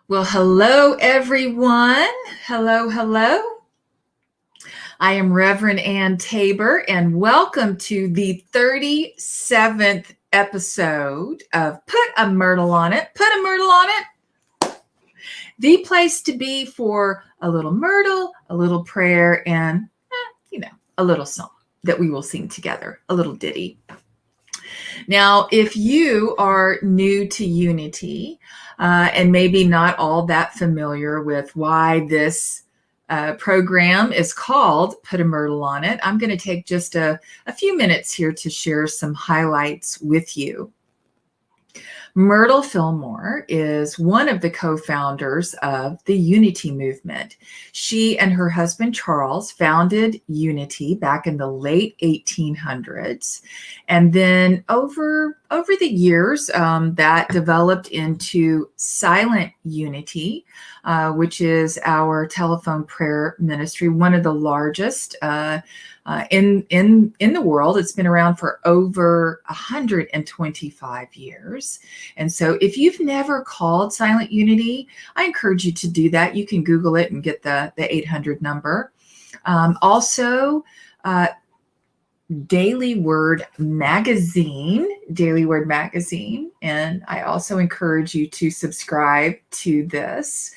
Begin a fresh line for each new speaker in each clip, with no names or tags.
Well, hello, everyone. Hello, hello. I am Reverend Ann Tabor, and welcome to the 37th episode of Put a Myrtle on It. Put a Myrtle on It. The place to be for a little myrtle, a little prayer, and, a little song that we will sing together, a little ditty. Now, if you are new to Unity and maybe not all that familiar with why this program is called Put a Myrtle on It, I'm going to take just a few minutes here to share some highlights with you. Myrtle Fillmore is one of the co-founders of the Unity movement. She and her husband, Charles, founded Unity back in the late 1800s. And then over the years, that developed into Silent Unity, which is our telephone prayer ministry, one of the largest in the world. It's been around for over 125 years. And so if you've never called Silent Unity, I encourage you to do that. You can Google it and get the 800 number. Also, Daily Word Magazine, and I also encourage you to subscribe to this.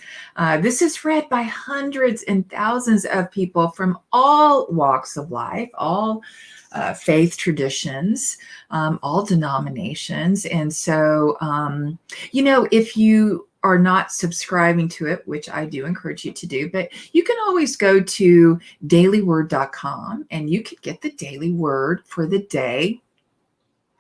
This is read by hundreds and thousands of people from all walks of life, all faith traditions, all denominations. And so, if you are not subscribing to it, which I do encourage you to do, but you can always go to dailyword.com and you can get the daily word for the day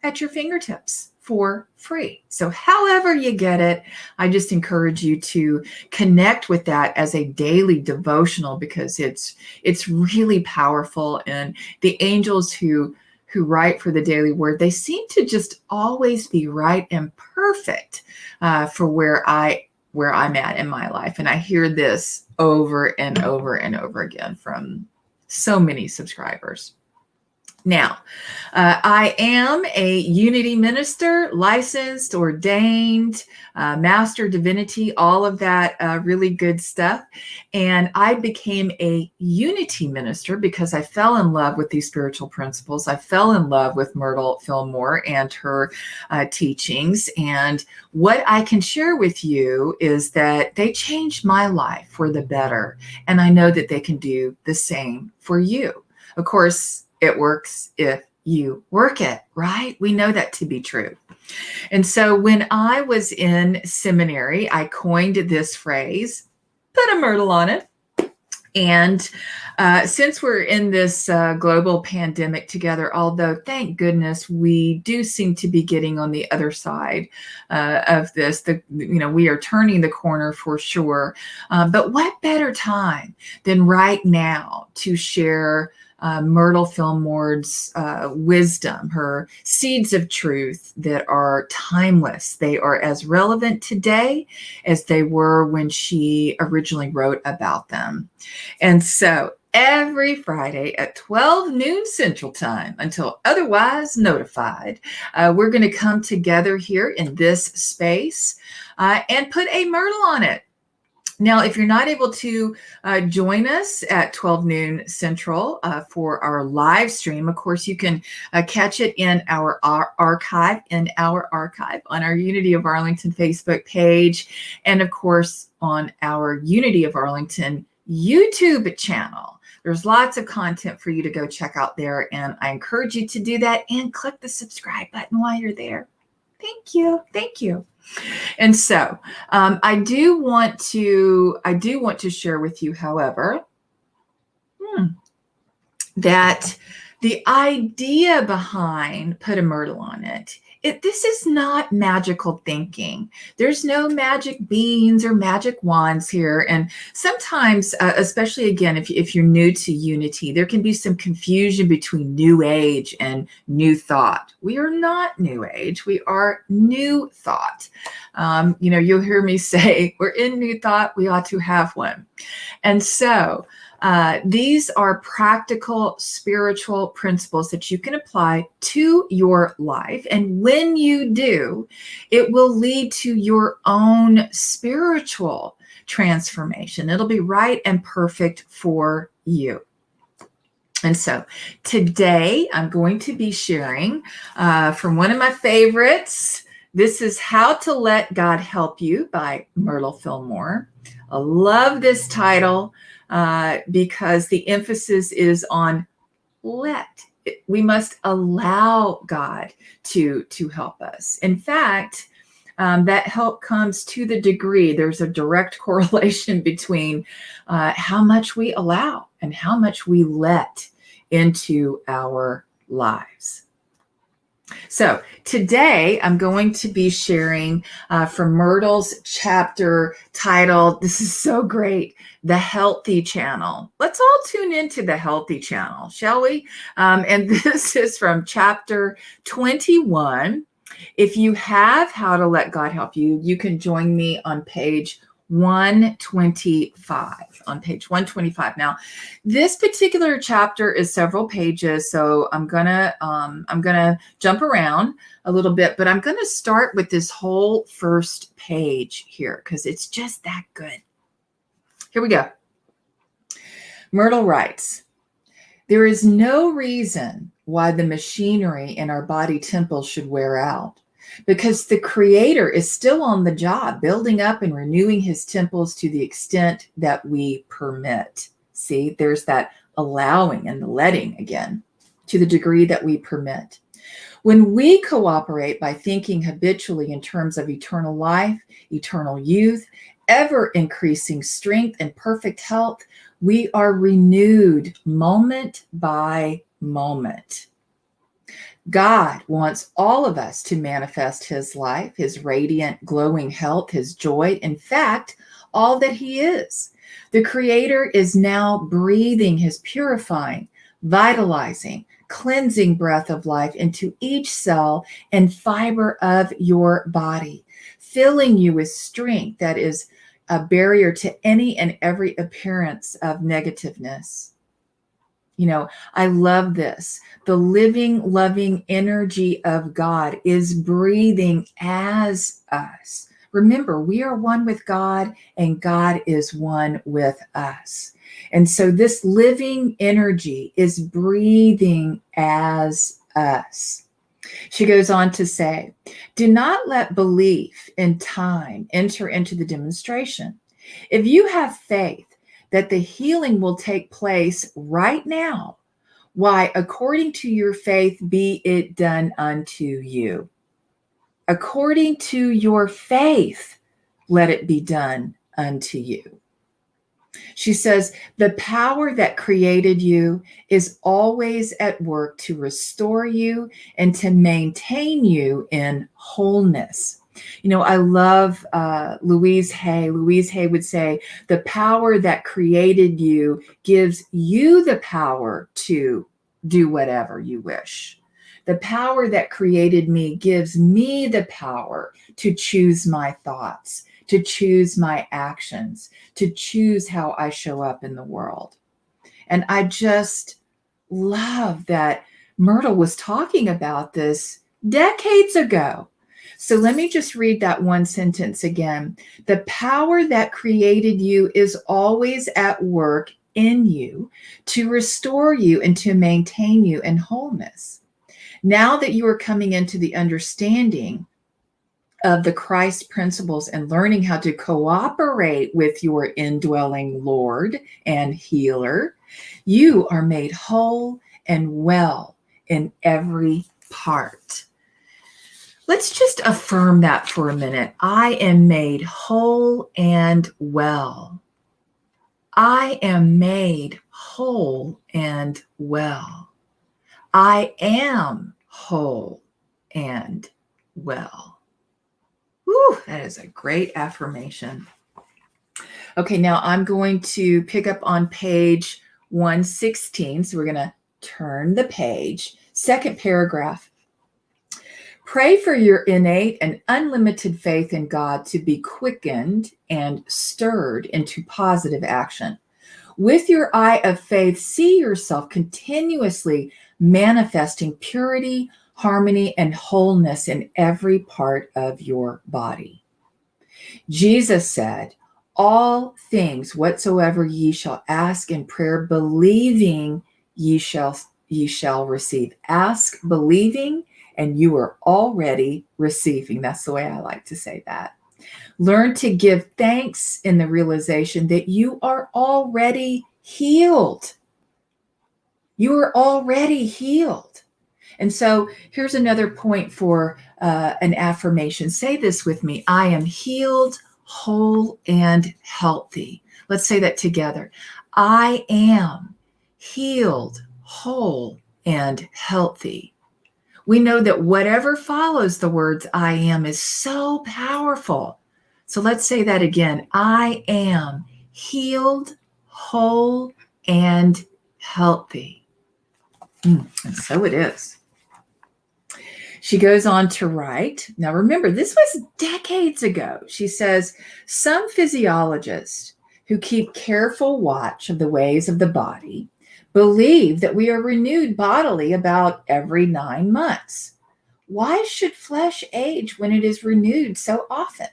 at your fingertips for free. So however you get it, I just encourage you to connect with that as a daily devotional because it's really powerful. And the angels who write for the daily word, they seem to just always be right and perfect for where I'm at in my life. And I hear this over and over and over again from so many subscribers. Now, I am a Unity minister, licensed, ordained, master divinity, all of that really good stuff. And I became a Unity minister because I fell in love with these spiritual principles. I fell in love with Myrtle Fillmore and her teachings. And what I can share with you is that they changed my life for the better. And I know that they can do the same for you. Of course, it works if you work it, right? We know that to be true. And so when I was in seminary, I coined this phrase, put a myrtle on it. And since we're in this global pandemic together, although thank goodness we do seem to be getting on the other side of this, we are turning the corner for sure. But what better time than right now to share Myrtle Fillmore's wisdom, her seeds of truth that are timeless. They are as relevant today as they were when she originally wrote about them. And so every Friday at 12 noon Central Time, until otherwise notified, we're going to come together here in this space and put a myrtle on it. Now, if you're not able to join us at 12 noon Central for our live stream, of course, you can catch it in our archive on our Unity of Arlington Facebook page, and of course, on our Unity of Arlington YouTube channel. There's lots of content for you to go check out there, and I encourage you to do that and click the subscribe button while you're there. Thank you. Thank you. And so I do want to share with you, however, that the idea behind Put a Myrtle on It, this is not magical thinking. There's no magic beans or magic wands here. And sometimes, especially again, if you're new to Unity, there can be some confusion between New Age and New Thought. We are not New Age. We are New Thought. You'll hear me say, we're in New Thought. We ought to have one. And so These are practical spiritual principles that you can apply to your life. And when you do, it will lead to your own spiritual transformation. It'll be right and perfect for you. And so today I'm going to be sharing from one of my favorites. This is How to Let God Help You by Myrtle Fillmore. I love this title because the emphasis is on let. We must allow God to help us. In fact, that help comes to the degree. There's a direct correlation between how much we allow and how much we let into our lives. So today I'm going to be sharing from Myrtle's chapter titled, this is so great, The Healthy Channel. Let's all tune into the Healthy Channel, shall we? And this is from chapter 21. If you have How to Let God Help You, you can join me on page 125. On page 125. Now, this particular chapter is several pages, so I'm gonna jump around a little bit, but I'm gonna start with this whole first page here because it's just that good. Here we go. Myrtle writes, "There is no reason why the machinery in our body temple should wear out, because the Creator is still on the job, building up and renewing his temples to the extent that we permit." See, there's that allowing and the letting again, to the degree that we permit. When we cooperate by thinking habitually in terms of eternal life, eternal youth, ever increasing strength and perfect health, we are renewed moment by moment. God wants all of us to manifest his life, his radiant, glowing health, his joy, in fact, all that he is. The Creator is now breathing his purifying, vitalizing, cleansing breath of life into each cell and fiber of your body, filling you with strength that is a barrier to any and every appearance of negativeness. You know, I love this. The living, loving energy of God is breathing as us. Remember, we are one with God and God is one with us. And so this living energy is breathing as us. She goes on to say, "Do not let belief in time enter into the demonstration. If you have faith that the healing will take place right now, why, according to your faith, be it done unto you." According to your faith, let it be done unto you. She says, the power that created you is always at work to restore you and to maintain you in wholeness. You know, I love Louise Hay. Louise Hay would say, the power that created you gives you the power to do whatever you wish. The power that created me gives me the power to choose my thoughts, to choose my actions, to choose how I show up in the world. And I just love that Myrtle was talking about this decades ago. So let me just read that one sentence again. The power that created you is always at work in you to restore you and to maintain you in wholeness. Now that you are coming into the understanding of the Christ principles and learning how to cooperate with your indwelling Lord and healer, you are made whole and well in every part. Let's just affirm that for a minute. I am made whole and well. I am made whole and well. I am whole and well. Whew, that is a great affirmation. Okay, now I'm going to pick up on page 116. So we're going to turn the page. Second paragraph. Pray for your innate and unlimited faith in God to be quickened and stirred into positive action. With your eye of faith, see yourself continuously manifesting purity, harmony, and wholeness in every part of your body. Jesus said, all things whatsoever ye shall ask in prayer, believing ye shall receive. Ask believing, and you are already receiving. That's the way I like to say that. Learn to give thanks in the realization that you are already healed. You are already healed. And so here's another point for an affirmation. Say this with me. I am healed, whole, and healthy. Let's say that together. I am healed, whole, and healthy. We know that whatever follows the words I am is so powerful. So let's say that again. I am healed, whole, and healthy. And so it is. She goes on to write. Now remember, this was decades ago. She says, some physiologists who keep careful watch of the ways of the body believe that we are renewed bodily about every 9 months. Why should flesh age when it is renewed so often?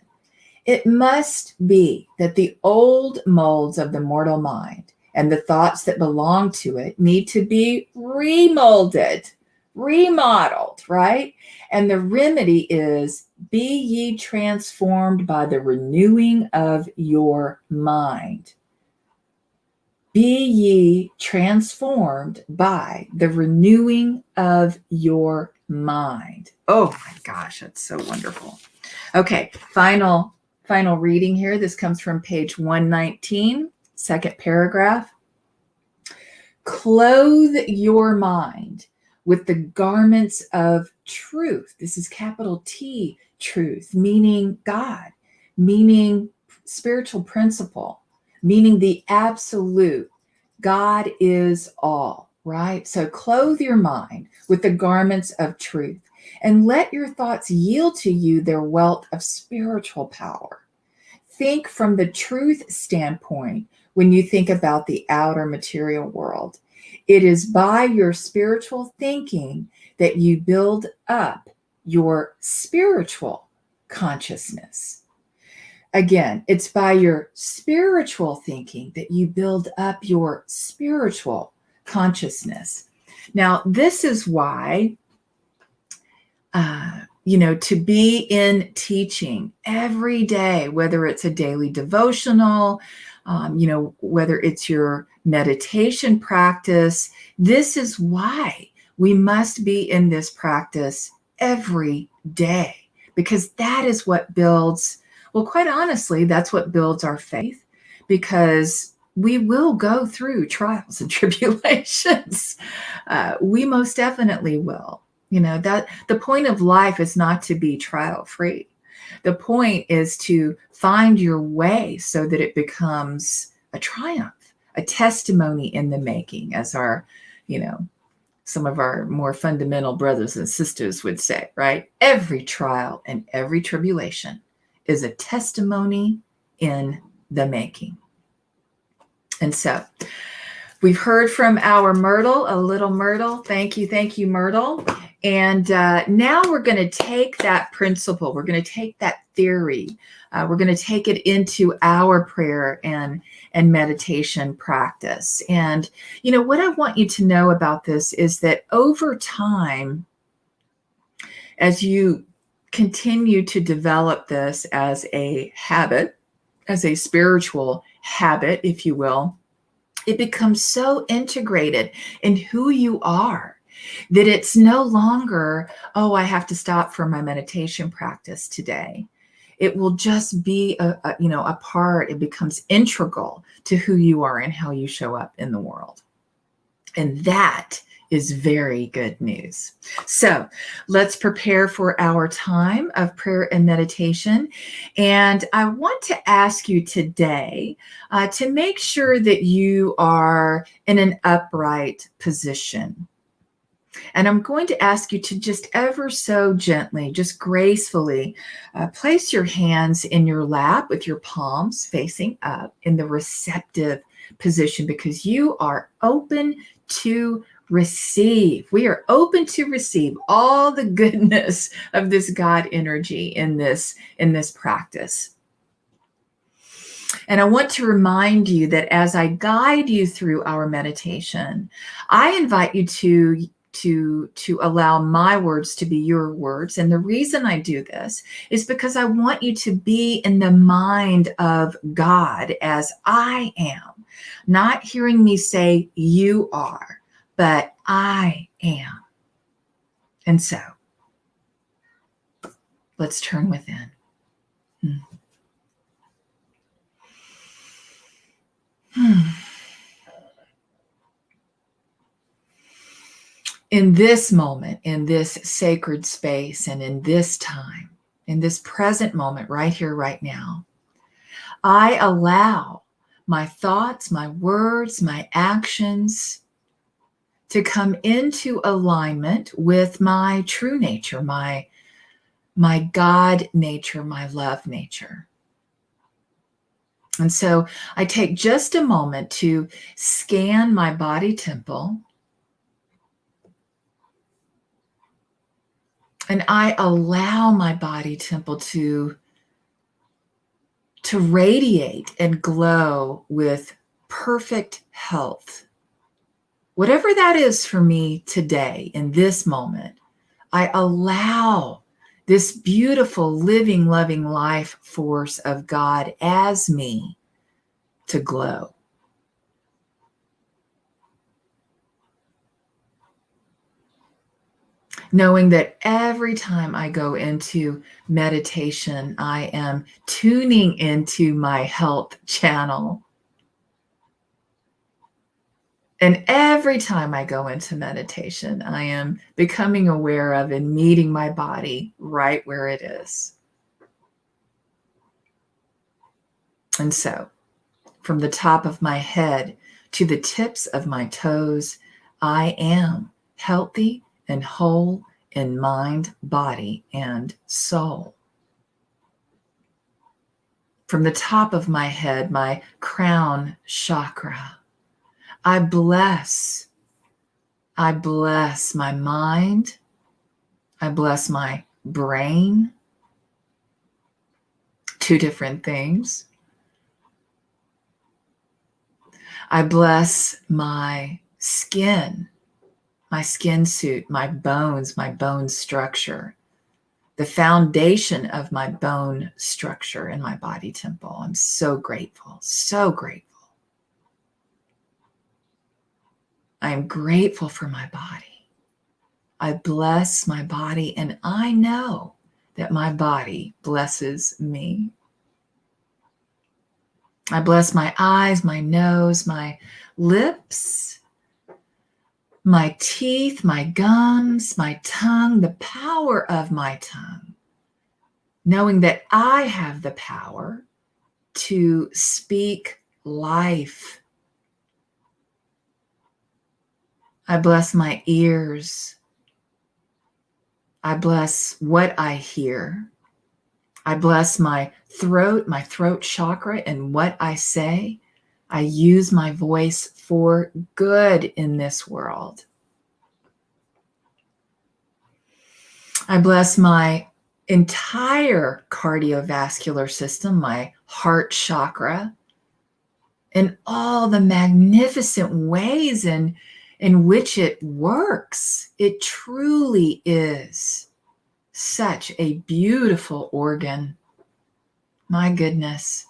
It must be that the old molds of the mortal mind and the thoughts that belong to it need to be remolded, remodeled, right? And the remedy is, be ye transformed by the renewing of your mind. Be ye transformed by the renewing of your mind. Oh my gosh, that's so wonderful. Okay, final reading here. This comes from page 119, second paragraph. Clothe your mind with the garments of truth. This is capital T, truth, meaning God, meaning spiritual principle, meaning the absolute. God is all, right? So clothe your mind with the garments of truth and let your thoughts yield to you their wealth of spiritual power. Think from the truth standpoint when you think about the outer material world. It is by your spiritual thinking that you build up your spiritual consciousness. Again, it's by your spiritual thinking that you build up your spiritual consciousness. Now, this is why, to be in teaching every day, whether it's a daily devotional, whether it's your meditation practice, this is why we must be in this practice every day, because that is what builds, well, quite honestly, that's what builds our faith, because we will go through trials and tribulations. We most definitely will. That the point of life is not to be trial free. The point is to find your way so that it becomes a triumph, a testimony in the making, as our, some of our more fundamental brothers and sisters would say, right? Every trial and every tribulation is a testimony in the making. And so we've heard from our Myrtle, a little Myrtle. Thank you, Myrtle. And now we're going to take that principle. We're going to take that theory. We're going to take it into our prayer and meditation practice. And, what I want you to know about this is that over time, as you continue to develop this as a habit, as a spiritual habit, if you will, it becomes so integrated in who you are that it's no longer, I have to stop for my meditation practice today. It will just be a part. It becomes integral to who you are and how you show up in the world. And that is very good news. So let's prepare for our time of prayer and meditation. And I want to ask you today to make sure that you are in an upright position. And I'm going to ask you to just ever so gently, just gracefully, place your hands in your lap with your palms facing up in the receptive position, because you are open to receive. We are open to receive all the goodness of this God energy in this practice. And I want to remind you that as I guide you through our meditation, I invite you to allow my words to be your words. And the reason I do this is because I want you to be in the mind of God as I am, not hearing me say you are, but I am. And so let's turn within. In this moment, in this sacred space, and in this time, in this present moment, right here, right now, I allow my thoughts, my words, my actions to come into alignment with my true nature, my God nature, my love nature. And so I take just a moment to scan my body temple, and I allow my body temple to radiate and glow with perfect health. Whatever that is for me today, in this moment, I allow this beautiful, living, loving life force of God as me to glow. Knowing that every time I go into meditation, I am tuning into my health channel. And every time I go into meditation, I am becoming aware of and meeting my body right where it is. And so, from the top of my head to the tips of my toes, I am healthy and whole in mind, body, and soul. From the top of my head, my crown chakra, I bless my mind. I bless my brain. Two different things. I bless my skin suit, my bones, my bone structure, the foundation of my bone structure in my body temple. I'm so grateful, so grateful. I am grateful for my body. I bless my body, and I know that my body blesses me. I bless my eyes, my nose, my lips, my teeth, my gums, my tongue, the power of my tongue, knowing that I have the power to speak life. I bless my ears. I bless what I hear. I bless my throat chakra, and what I say. I use my voice for good in this world. I bless my entire cardiovascular system, my heart chakra, and all the magnificent ways in which it works. It truly is such a beautiful organ. My goodness.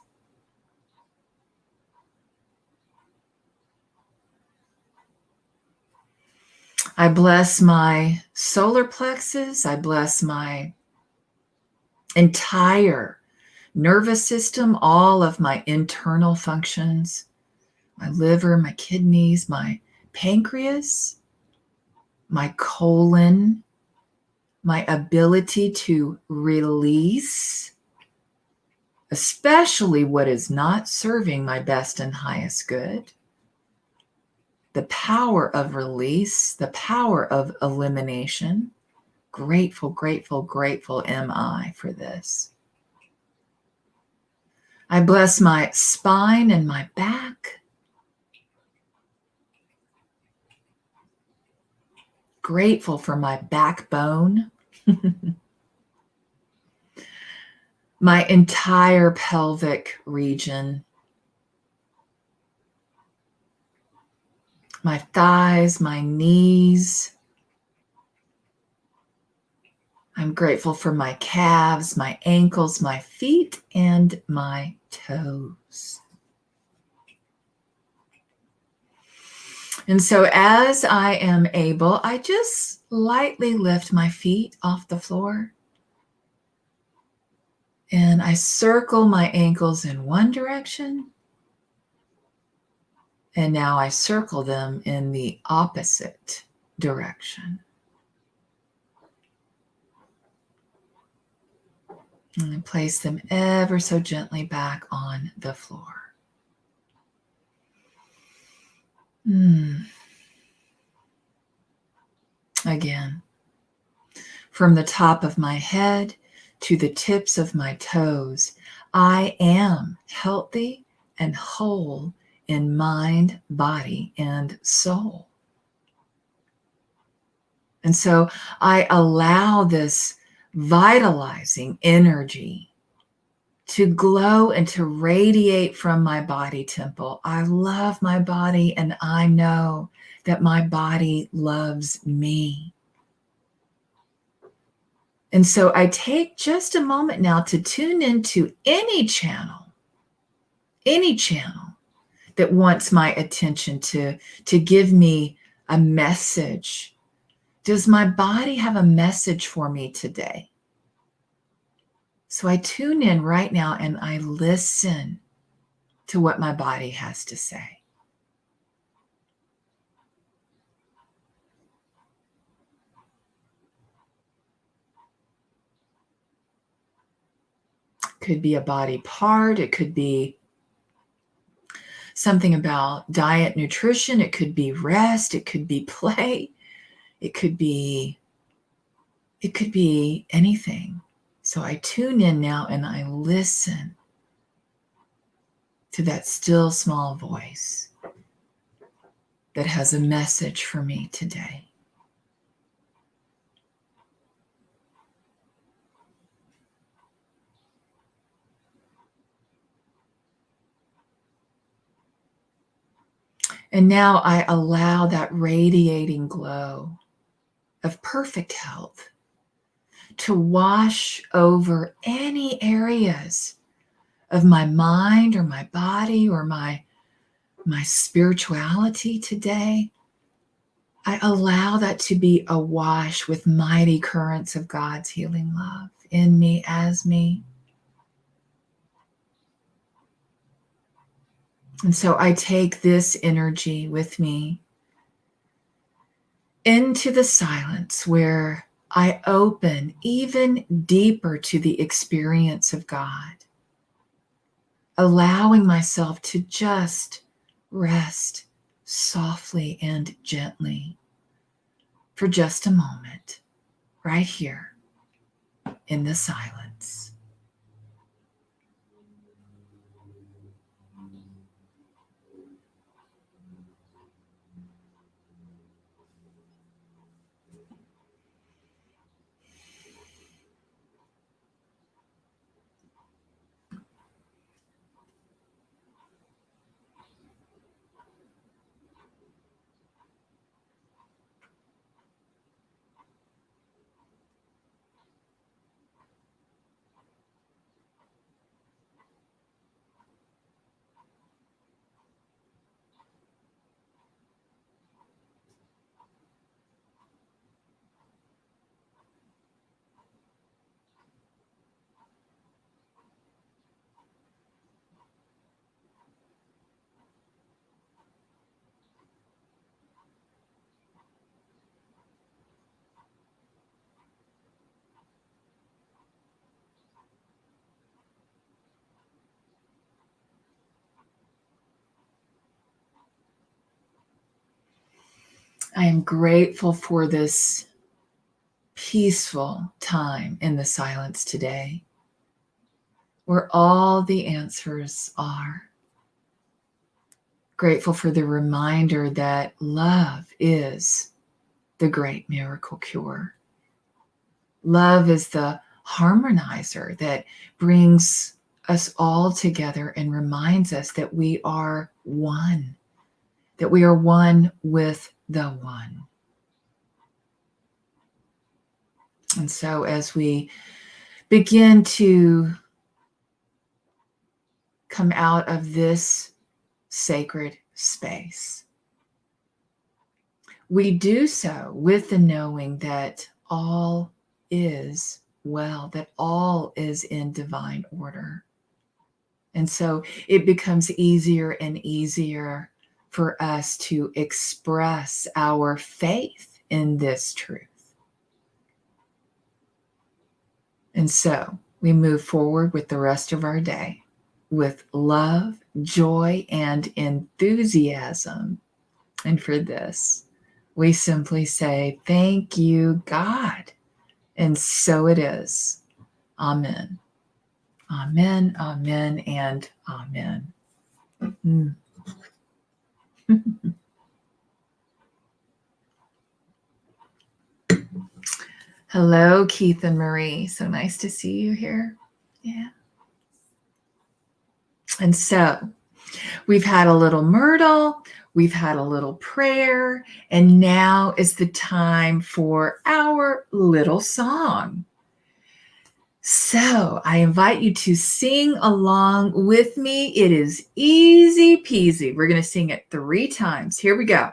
I bless my solar plexus. I bless my entire nervous system, all of my internal functions, my liver, my kidneys, my pancreas, my colon, my ability to release, especially what is not serving my best and highest good. the power of release, the power of elimination. Grateful, grateful, grateful am I for this. I bless my spine and my back. Grateful for my backbone. My entire pelvic region. My thighs, my knees. I'm grateful for my calves, my ankles, my feet, and my toes. And so as I am able, I just lightly lift my feet off the floor. And I circle my ankles in one direction. And now I circle them in the opposite direction. And I place them ever so gently back on the floor. Again, from the top of my head to the tips of my toes, I am healthy and whole in mind, body, and soul. And so I allow this vitalizing energy to glow and to radiate from my body temple. I love my body, and I know that my body loves me. And so I take just a moment now to tune into any channel that wants my attention to give me a message. Does my body have a message for me today? So I tune in right now and I listen to what my body has to say. Could be a body part. It could be something about diet, nutrition. It could be rest. It could be play. It could be anything. So I tune in now and I listen to that still small voice that has a message for me today. And now I allow that radiating glow of perfect health to wash over any areas of my mind or my body or my spirituality today. I allow that to be awash with mighty currents of God's healing love in me, as me. And so I take this energy with me into the silence where I open even deeper to the experience of God, allowing myself to just rest softly and gently for just a moment, right here in the silence. I am grateful for this peaceful time in the silence today, where all the answers are. Grateful for the reminder that love is the great miracle cure. Love is the harmonizer that brings us all together and reminds us that we are one, that we are one with the one. And so as we begin to come out of this sacred space, we do so with the knowing that all is well, that all is in divine order. And so it becomes easier and easier for us to express our faith in this truth. And so we move forward with the rest of our day with love, joy, and enthusiasm. And for this, we simply say, thank you, God. And so it is. Amen. Amen, amen, and amen. Hello, Keith and Marie. So nice to see you here. Yeah. And so we've had a little myrtle, we've had a little prayer, and now is the time for our little song. So I invite you to sing along with me. It is easy peasy. We're going to sing it 3 times. Here we go.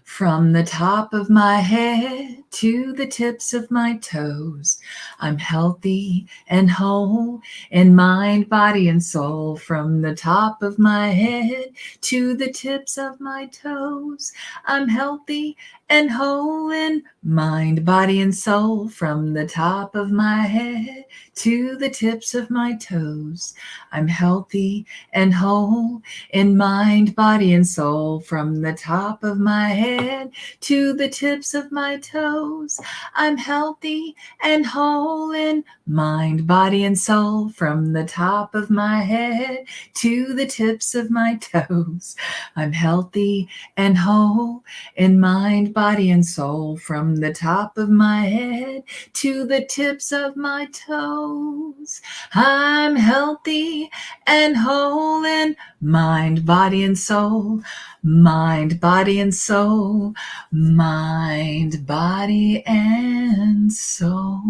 From the top of my head to the tips of my toes, I'm healthy and whole in mind, body, and soul. From the top of my head to the tips of my toes, I'm healthy and whole in mind, body, and soul. From the top of my head to the tips of my toes, I'm healthy and whole in mind, body, and soul. From the top of my head to the tips of my toes, I'm healthy and whole in mind, body, and soul. From the top of my head to the tips of my toes, I'm healthy and whole in mind, body, and soul. From the top of my head to the tips of my toes, I'm healthy and whole in mind, body, and soul. Mind, body, and soul. Mind, body, and soul.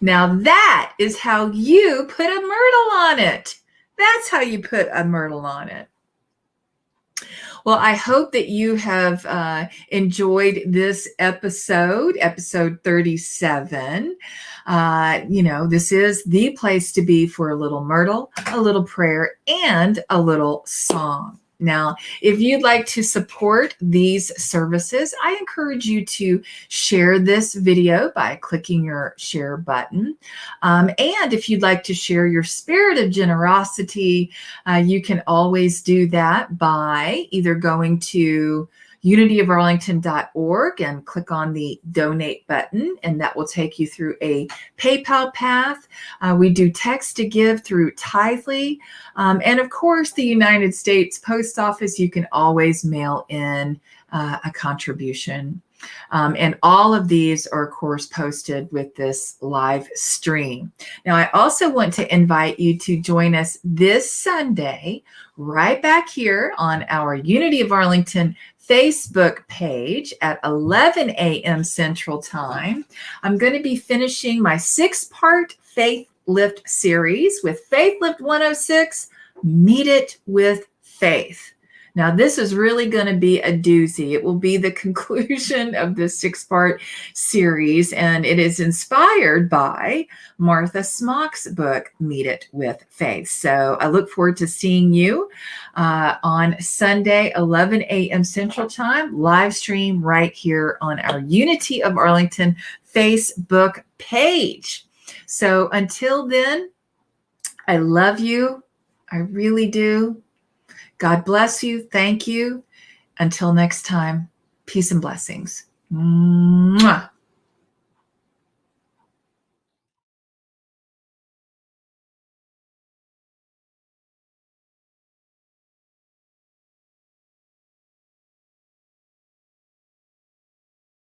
Now that is how you put a myrtle on it. That's how you put a myrtle on it. Well, I hope that you have enjoyed this episode 37. This is the place to be for a little myrtle, a little prayer, and a little song. Now, if you'd like to support these services, I encourage you to share this video by clicking your share button. And if you'd like to share your spirit of generosity, you can always do that by either going to unityofarlington.org and click on the donate button, and that will take you through a PayPal path. We do text to give through Tithely. And of course, the United States Post Office, you can always mail in a contribution. And all of these are, of course, posted with this live stream. Now, I also want to invite you to join us this Sunday, right back here on our Unity of Arlington Facebook page at 11 a.m. Central Time. I'm going to be finishing my 6-part Faith Lift series with Faith Lift 106, Meet It with Faith. Now, this is really going to be a doozy. It will be the conclusion of this 6-part series, and it is inspired by Martha Smock's book, Meet It with Faith. So I look forward to seeing you on Sunday, 11 a.m. Central Time, live stream right here on our Unity of Arlington Facebook page. So until then, I love you. I really do. God bless you. Thank you. Until next time, peace and blessings. Mwah.